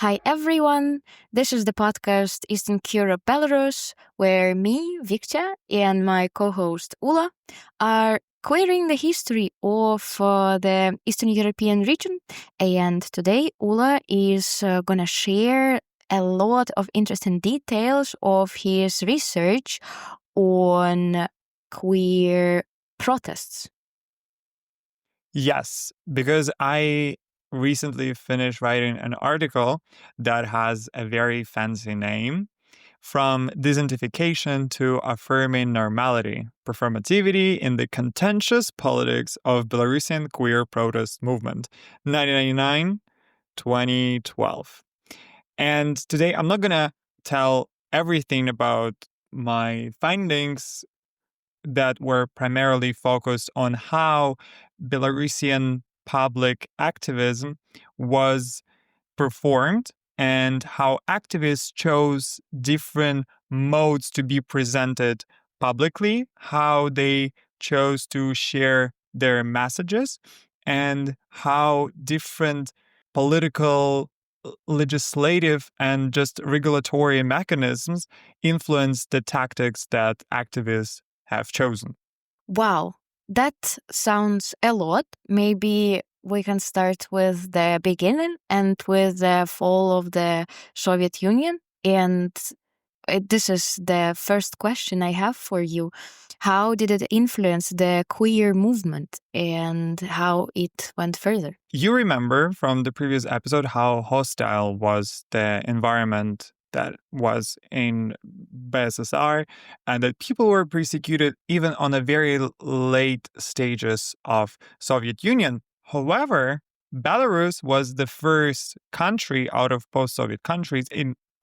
Hi everyone, this is the podcast Eastern Europe Belarus, where me, Victor, and my co-host Ula are querying the history of the Eastern European region. And today Ula is going to share a lot of interesting details of his research on queer protests. Yes, because I recently finished writing an article that has a very fancy name, From Disidentification to Affirming Normality, Performativity in the Contentious Politics of Belarusian Queer Protest Movement, 1999-2012. And today I'm not going to tell everything about my findings that were primarily focused on how Belarusian public activism was performed and how activists chose different modes to be presented publicly, how they chose to share their messages, and how different political, legislative, and just regulatory mechanisms influence the tactics that activists have chosen. Wow, that sounds a lot. Maybe we can start with the beginning and with the fall of the Soviet Union. And this is the first question I have for you. How did it influence the queer movement and how it went further? You remember from the previous episode how hostile was the environment that was in BSSR and that people were persecuted even on the very late stages of Soviet Union. However, Belarus was the first country out of post-Soviet countries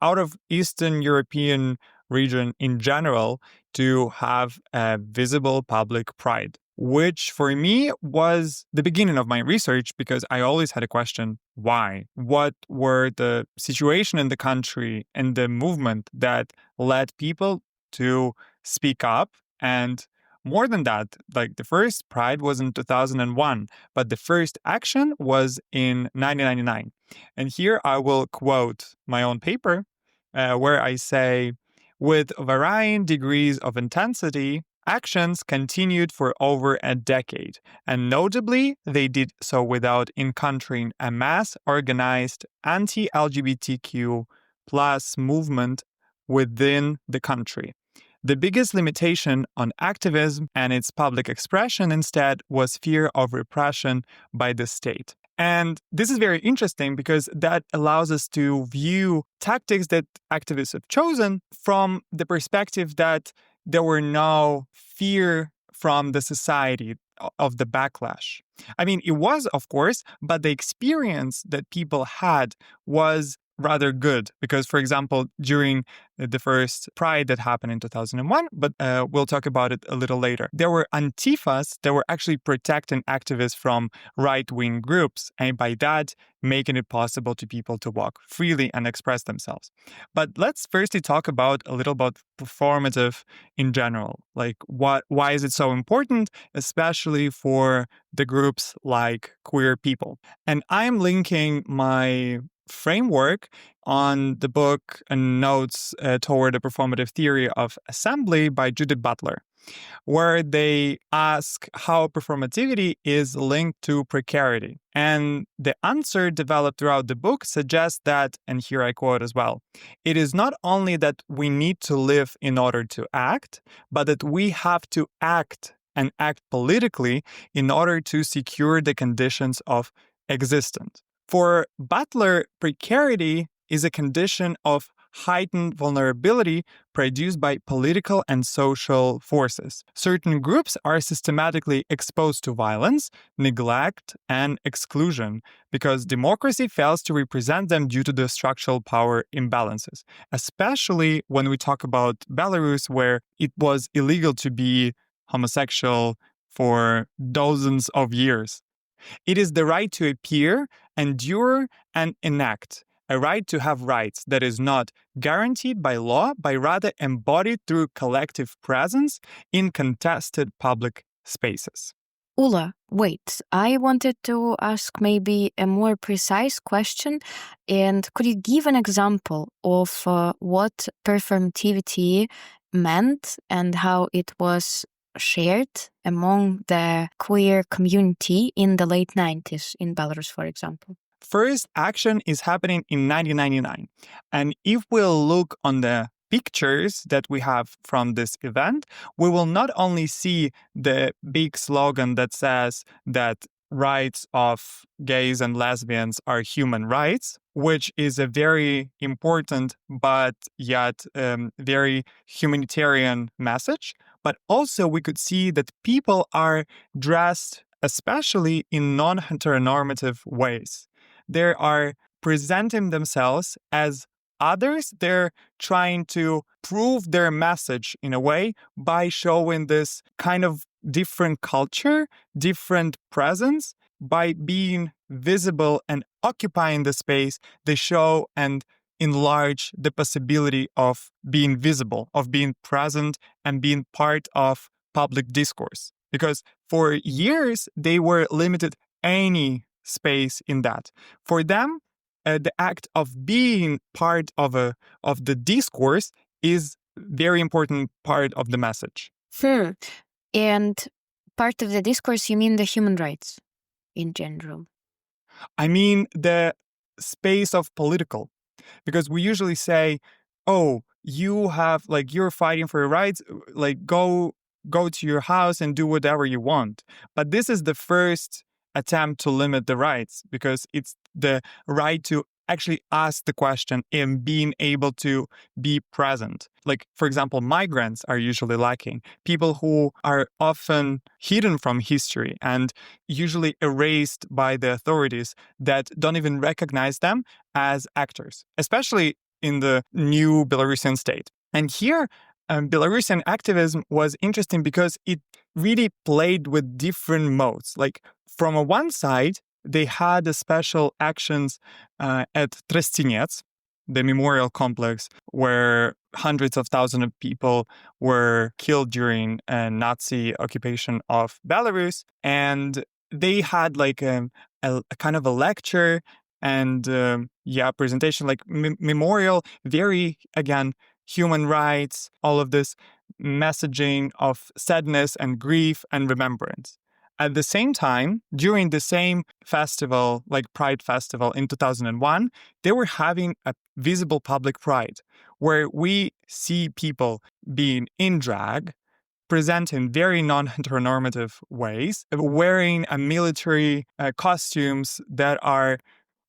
out of Eastern European region in general to have a visible public pride, which for me was the beginning of my research because I always had a question, why? What were the situation in the country and the movement that led people to speak up? And more than that, like the first Pride was in 2001, but the first action was in 1999. And here I will quote my own paper where I say, with varying degrees of intensity, actions continued for over a decade, and notably, they did so without encountering a mass organized anti-LGBTQ plus movement within the country. The biggest limitation on activism and its public expression instead was fear of repression by the state. And this is very interesting because that allows us to view tactics that activists have chosen from the perspective that there were no fear from the society of the backlash. I mean, it was, of course, but the experience that people had was rather good because, for example, during the first Pride that happened in 2001, but we'll talk about it a little later, there were Antifas that were actually protecting activists from right-wing groups, and by that, making it possible to people to walk freely and express themselves. But let's firstly talk about a little about performative in general. Like, why is it so important, especially for the groups like queer people? And I'm linking my framework on the book and notes toward a performative theory of assembly by Judith Butler, where they ask how performativity is linked to precarity. And the answer developed throughout the book suggests that, and here I quote as well, it is not only that we need to live in order to act, but that we have to act and act politically in order to secure the conditions of existence. For Butler, precarity is a condition of heightened vulnerability produced by political and social forces. Certain groups are systematically exposed to violence, neglect, and exclusion because democracy fails to represent them due to the structural power imbalances, especially when we talk about Belarus, where it was illegal to be homosexual for dozens of years. It is the right to appear, endure, and enact, a right to have rights that is not guaranteed by law, but rather embodied through collective presence in contested public spaces. Ula, wait, I wanted to ask maybe a more precise question. And could you give an example of what performativity meant and how it was shared among the queer community in the late 90s in Belarus, for example? First action is happening in 1999. And if we'll look on the pictures that we have from this event, we will not only see the big slogan that says that rights of gays and lesbians are human rights, which is a very important but yet very humanitarian message. But also we could see that people are dressed especially in non-heteronormative ways. They are presenting themselves as others. They're trying to prove their message in a way by showing this kind of different culture, different presence. By being visible and occupying the space, they show and enlarge the possibility of being visible, of being present and being part of public discourse. Because for years, they were limited any space in that. For them, the act of being part of the discourse is very important part of the message. And part of the discourse, you mean the human rights in general? I mean the space of political, because we usually say, "Oh, you have you're fighting for your rights, go to your house and do whatever you want." But this is the first attempt to limit the rights, because it's the right to actually ask the question and being able to be present. Like, for example, migrants are usually lacking. People who are often hidden from history and usually erased by the authorities that don't even recognize them as actors, especially in the new Belarusian state. And here, Belarusian activism was interesting because it really played with different modes. Like, from a one side, they had the special actions at Trastinets, the memorial complex where hundreds of thousands of people were killed during a Nazi occupation of Belarus. And they had a kind of a lecture and presentation, memorial, very, again, human rights, all of this messaging of sadness and grief and remembrance. At the same time, during the same festival, like Pride Festival in 2001, they were having a visible public pride where we see people being in drag, present in very non-heteronormative ways, wearing a military costumes that are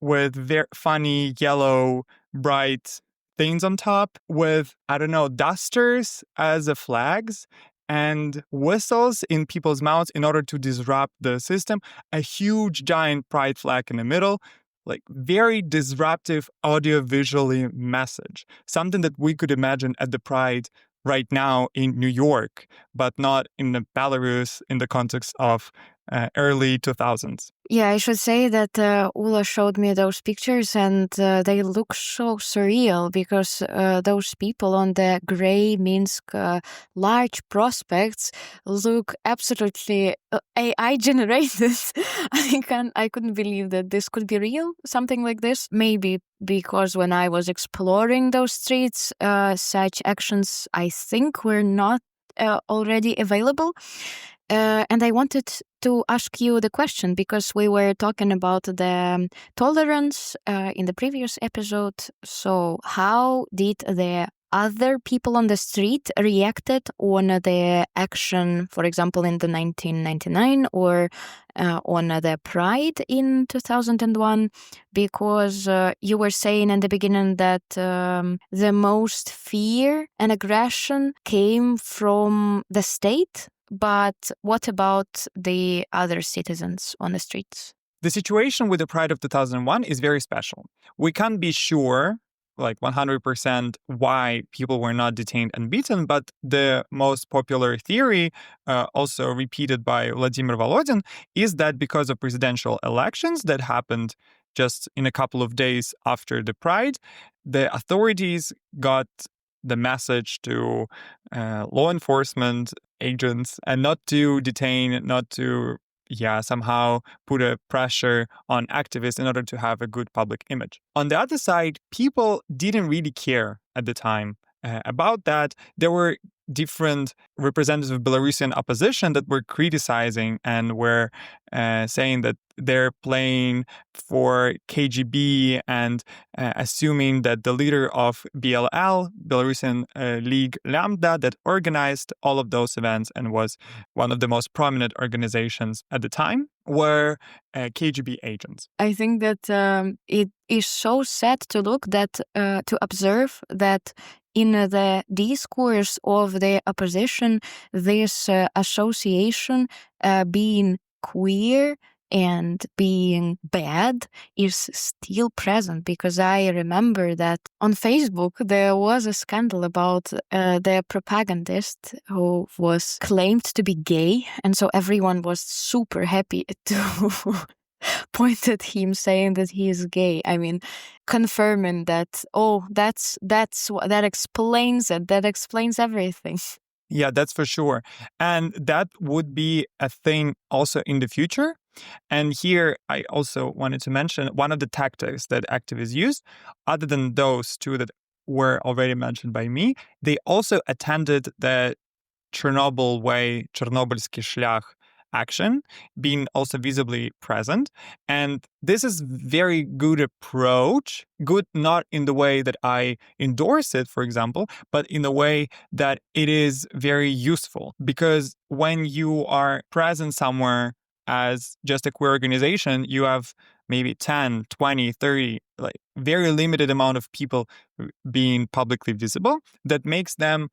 with very funny yellow, bright things on top, with, I don't know, dusters as the flags and whistles in people's mouths in order to disrupt the system, a huge giant pride flag in the middle, like very disruptive audio-visually message, something that we could imagine at the Pride right now in New York, but not in the Belarus in the context of early 2000s. Yeah, I should say that Ula showed me those pictures and they look so surreal because those people on the gray Minsk large prospects look absolutely AI generated. I couldn't believe that this could be real, something like this. Maybe because when I was exploring those streets, such actions, I think, were not already available. And I wanted to ask you the question because we were talking about the tolerance in the previous episode. So how did the other people on the street reacted on the action, for example, in the 1999 or on the Pride in 2001? Because you were saying in the beginning that the most fear and aggression came from the state. But what about the other citizens on the streets? The situation with the Pride of 2001 is very special. We can't be sure, 100%, why people were not detained and beaten, but the most popular theory, also repeated by Vladimir Volodin, is that because of presidential elections that happened just in a couple of days after the Pride, the authorities got the message to law enforcement agents and not to detain, not to somehow put a pressure on activists in order to have a good public image. On the other side, people didn't really care at the time about that. There were different representatives of Belarusian opposition that were criticizing and were saying that they're playing for KGB and assuming that the leader of BLL, Belarusian League Lambda, that organized all of those events and was one of the most prominent organizations at the time, were KGB agents. I think that it is so sad to look to observe that in the discourse of the opposition, this association being queer and being bad is still present, because I remember that on Facebook there was a scandal about the propagandist who was claimed to be gay, and so everyone was super happy to point at him saying that he is gay. I mean, confirming that, that explains it, that explains everything. Yeah, that's for sure. And that would be a thing also in the future. And here I also wanted to mention one of the tactics that activists use, other than those two that were already mentioned by me, they also attended the Chernobyl way, Chernobylski Szlach action, being also visibly present. And this is very good approach, good not in the way that I endorse it, for example, but in the way that it is very useful. Because when you are present somewhere as just a queer organization, you have maybe 10, 20, 30, like very limited amount of people being publicly visible that makes them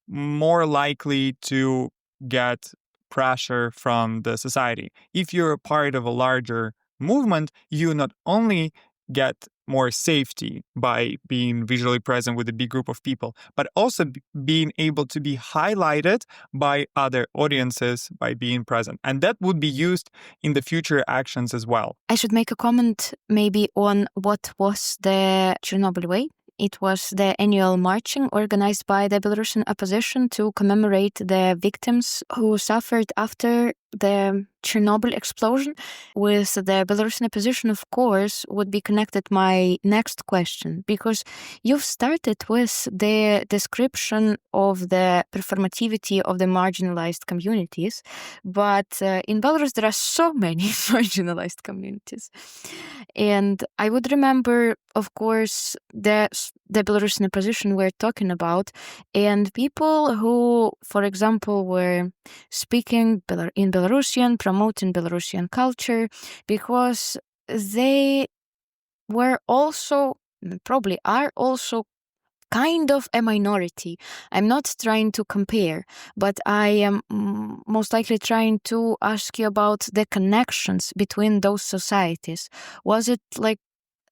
more likely to get pressure from the society. If you're a part of a larger movement, you not only get more safety by being visually present with a big group of people, but also being able to be highlighted by other audiences by being present. And that would be used in the future actions as well. I should make a comment maybe on what was the Chernobyl Way. It was the annual marching organized by the Belarusian opposition to commemorate the victims who suffered after the Chernobyl explosion. With the Belarusian opposition, of course, would be connected my next question, because you've started with the description of the performativity of the marginalized communities, but in Belarus there are so many marginalized communities. And I would remember, of course, the Belarusian opposition we're talking about, and people who, for example, were speaking in Belarusian, promoting Belarusian culture, because they were also, probably are also, kind of a minority. I'm not trying to compare, but I am most likely trying to ask you about the connections between those societies. Was it like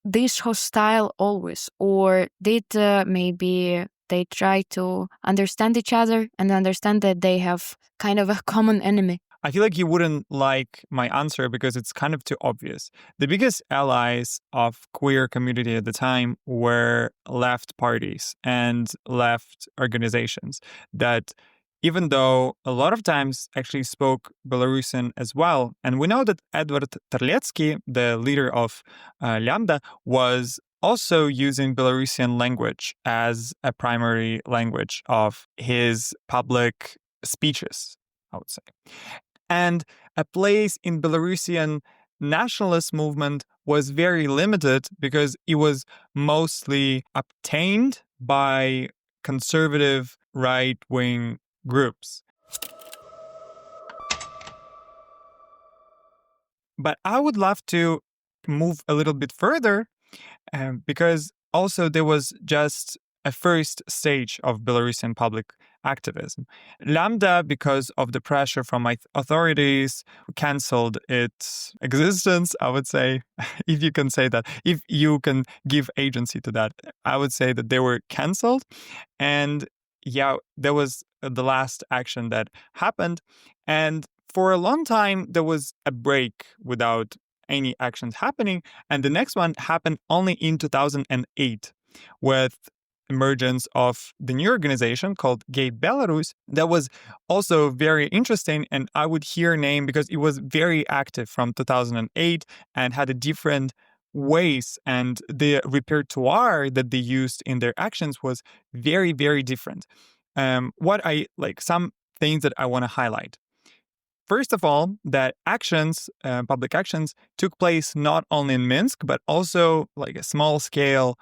this hostile always, or did maybe they try to understand each other and understand that they have kind of a common enemy? I feel like you wouldn't like my answer because it's kind of too obvious. The biggest allies of queer community at the time were left parties and left organizations that, even though a lot of times actually spoke Belarusian as well. And we know that Edward Terlecki, the leader of Lambda, was also using Belarusian language as a primary language of his public speeches, I would say. And a place in Belarusian nationalist movement was very limited because it was mostly obtained by conservative right-wing groups. But I would love to move a little bit further because also there was just a first stage of Belarusian public activism. Lambda, because of the pressure from authorities, canceled its existence, I would say, if you can say that, if you can give agency to that, I would say that they were canceled. And yeah, there was the last action that happened. And for a long time, there was a break without any actions happening. And the next one happened only in 2008 with emergence of the new organization called Gay Belarus that was also very interesting. And I would hear name because it was very active from 2008 and had a different ways, and the repertoire that they used in their actions was very, very different. What I like, some things that I want to highlight. First of all, that actions, public actions, took place not only in Minsk, but also like a small scale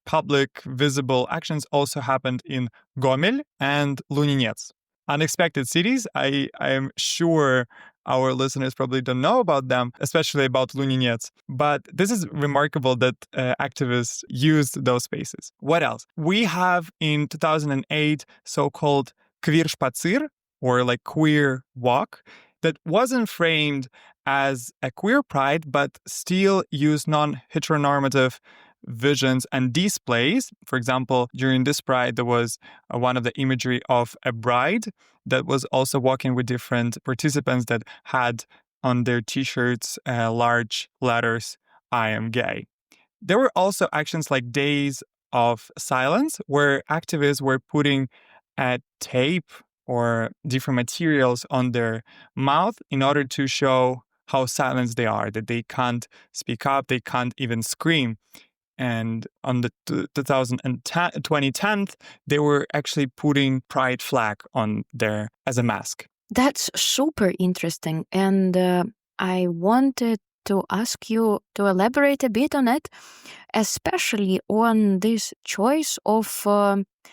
public visible actions also happened in Gomel and Luninets. Unexpected cities. I am sure our listeners probably don't know about them, especially about Luninets. But this is remarkable that activists used those spaces. What else? We have in 2008 so-called Queer Spazir, or like queer walk, that wasn't framed as a queer pride, but still used non-heteronormative visions and displays. For example, during this pride, there was one of the imagery of a bride that was also walking with different participants that had on their t-shirts large letters, "I am gay." There were also actions like days of silence, where activists were putting a tape or different materials on their mouth in order to show how silenced they are, that they can't speak up, they can't even scream. And on the 2010th, they were actually putting pride flag on there as a mask. That's super interesting. And I wanted to ask you to elaborate a bit on it, especially on this choice of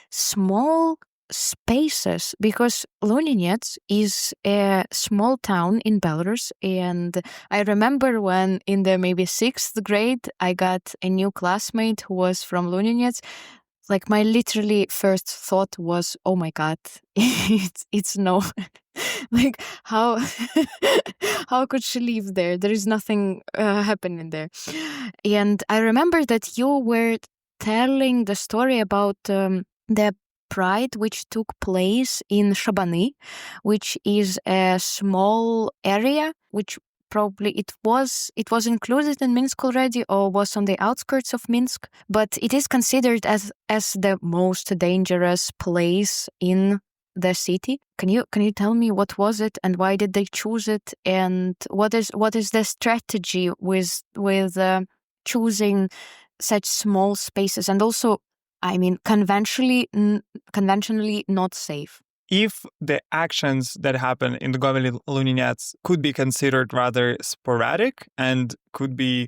small spaces, because Luninets is a small town in Belarus. And I remember when in the maybe 6th grade, I got a new classmate who was from Luninets. Like my literally first thought was, oh my God, it's no, like how how could she live there? There is nothing happening there. And I remember that you were telling the story about the pride which took place in Shabani, which is a small area which probably it was included in Minsk already or was on the outskirts of Minsk, but it is considered as the most dangerous place in the city. Can you tell me what was it and why did they choose it, and what is the strategy with choosing such small spaces, and also, I mean, conventionally not safe? If the actions that happen in the Gomel Luninets could be considered rather sporadic and could be,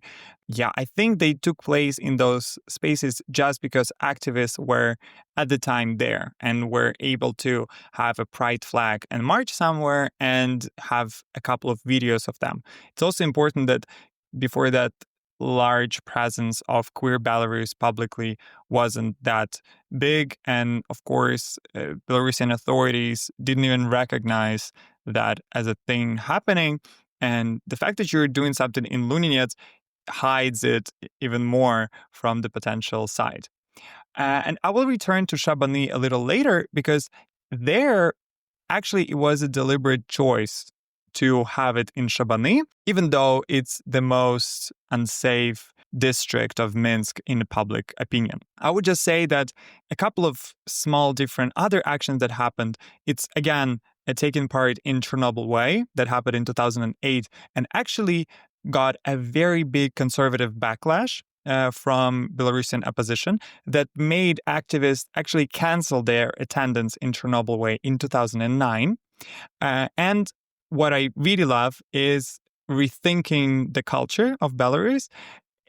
I think they took place in those spaces just because activists were at the time there and were able to have a pride flag and march somewhere and have a couple of videos of them. It's also important that before that, large presence of queer Belarus publicly wasn't that big. And of course, Belarusian authorities didn't even recognize that as a thing happening. And the fact that you're doing something in Luninets hides it even more from the potential side. And I will return to Shabani a little later because there, actually, it was a deliberate choice to have it in Shabani, even though it's the most unsafe district of Minsk in the public opinion. I would just say that a couple of small different other actions that happened, it's again a taking part in Chernobyl Way that happened in 2008 and actually got a very big conservative backlash from Belarusian opposition that made activists actually cancel their attendance in Chernobyl Way in 2009. And what I really love is rethinking the culture of Belarus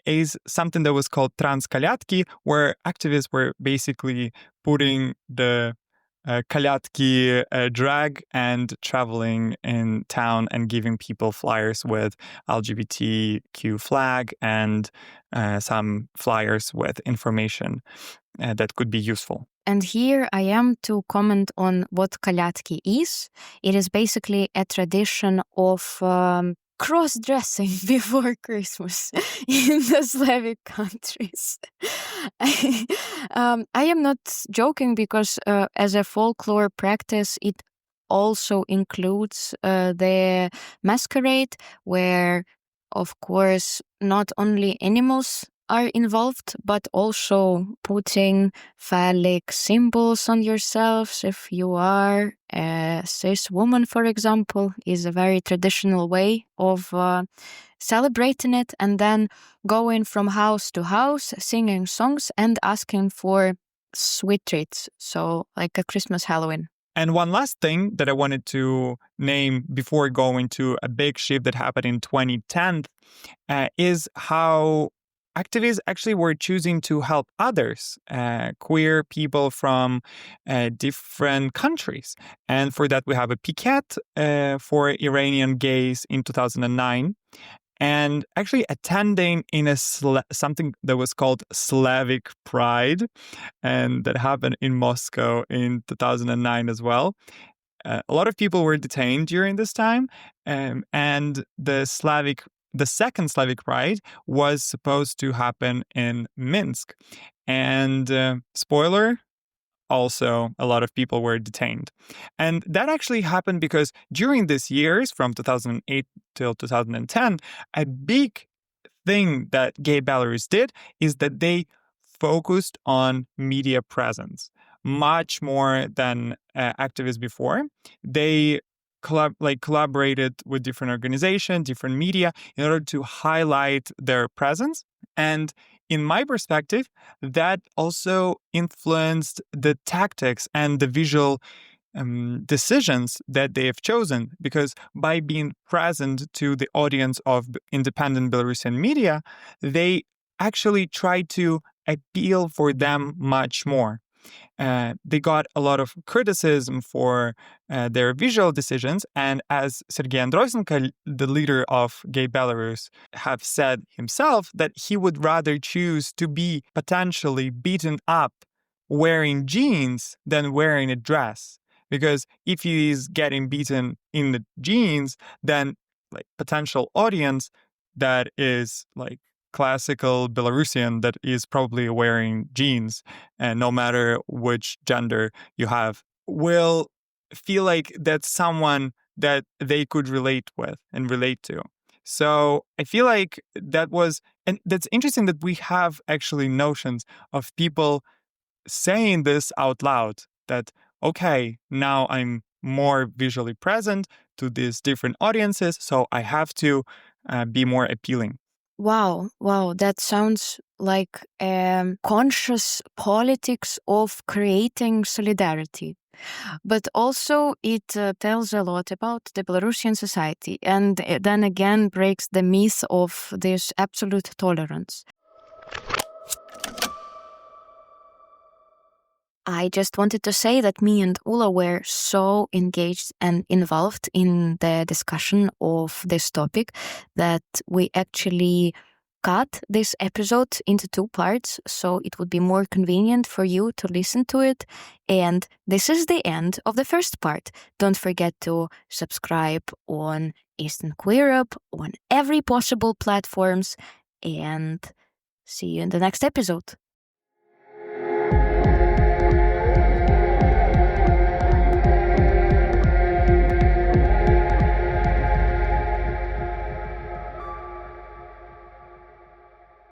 is something that was called Transkalyatki, where activists were basically putting the kalyatki drag and traveling in town and giving people flyers with LGBTQ flag and some flyers with information that could be useful. And here I am to comment on what kalyatki is. It is basically a tradition of cross-dressing before Christmas in the Slavic countries. I am not joking because as a folklore practice, it also includes the masquerade where, of course, not only animals are involved, but also putting phallic symbols on yourselves if you are a cis woman, for example, is a very traditional way of celebrating it, and then going from house to house, singing songs and asking for sweet treats. So like a Christmas Halloween. And one last thing that I wanted to name before going to a big shift that happened in 2010 is how activists actually were choosing to help others, queer people from different countries. And for that, we have a picket for Iranian gays in 2009. And actually attending in a something that was called Slavic Pride, and that happened in Moscow in 2009 as well. A lot of people were detained during this time, and the second Slavic Pride was supposed to happen in Minsk. And spoiler, also a lot of people were detained. And that actually happened because during these years, from 2008 till 2010, a big thing that Gay Belarus did is that they focused on media presence much more than activists before. They collaborated with different organizations, different media in order to highlight their presence. And in my perspective, that also influenced the tactics and the visual decisions that they have chosen, because by being present to the audience of independent Belarusian media, they actually try to appeal for them much more. They got a lot of criticism for their visual decisions. And as Sergei Androsenko, the leader of Gay Belarus, have said himself, that he would rather choose to be potentially beaten up wearing jeans than wearing a dress. Because if he is getting beaten in the jeans, then like potential audience that is like classical Belarusian that is probably wearing jeans, and no matter which gender you have, will feel like that's someone that they could relate with and relate to. So I feel like that was, and that's interesting that we have actually notions of people saying this out loud, that, okay, now I'm more visually present to these different audiences, so I have to be more appealing. Wow, that sounds like conscious politics of creating solidarity. But also it tells a lot about the Belarusian society, and then again breaks the myth of this absolute tolerance. I just wanted to say that me and Ula were so engaged and involved in the discussion of this topic that we actually cut this episode into 2 parts, so it would be more convenient for you to listen to it. And this is the end of the first part. Don't forget to subscribe on Eastern Queer Up on every possible platforms, and see you in the next episode.